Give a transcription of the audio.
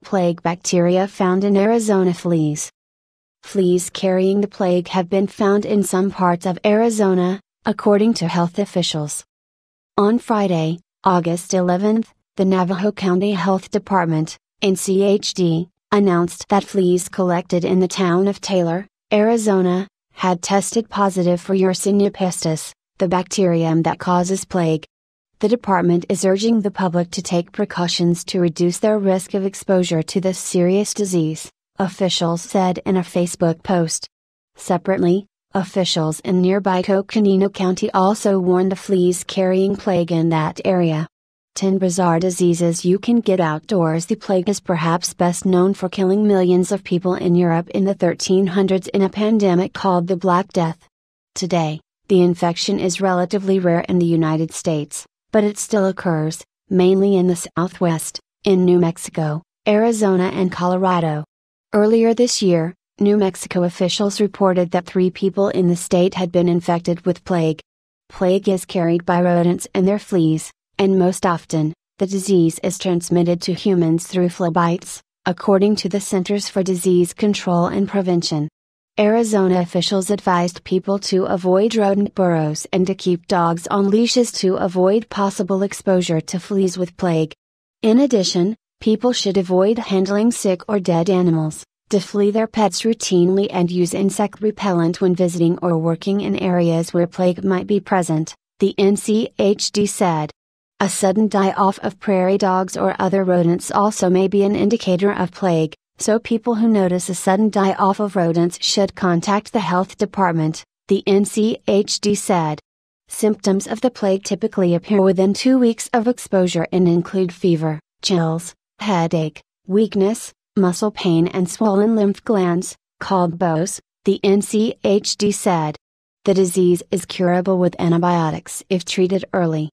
Plague bacteria found in Arizona fleas. Fleas carrying the plague have been found in some parts of Arizona, according to health officials. On Friday, August 11, the Navajo County Health Department, NCHD, announced that fleas collected in the town of Taylor, Arizona, had tested positive for Yersinia pestis, the bacterium that causes plague. The department is urging the public to take precautions to reduce their risk of exposure to this serious disease, officials said in a Facebook post. Separately, officials in nearby Coconino County also warned the fleas carrying plague in that area. 10 bizarre diseases you can get outdoors. The plague is perhaps best known for killing millions of people in Europe in the 1300s in a pandemic called the Black Death. Today, the infection is relatively rare in the United States, but it still occurs, mainly in the Southwest, in New Mexico, Arizona and Colorado. Earlier this year, New Mexico officials reported that 3 people in the state had been infected with plague. Plague is carried by rodents and their fleas, and most often, the disease is transmitted to humans through flea bites, according to the Centers for Disease Control and Prevention. Arizona officials advised people to avoid rodent burrows and to keep dogs on leashes to avoid possible exposure to fleas with plague. In addition, people should avoid handling sick or dead animals, deflea their pets routinely and use insect repellent when visiting or working in areas where plague might be present, the NCHD said. A sudden die-off of prairie dogs or other rodents also may be an indicator of plague, so people who notice a sudden die-off of rodents should contact the health department, the NCHD said. Symptoms of the plague typically appear within 2 weeks of exposure and include fever, chills, headache, weakness, muscle pain and swollen lymph glands, called BOS, the NCHD said. The disease is curable with antibiotics if treated early.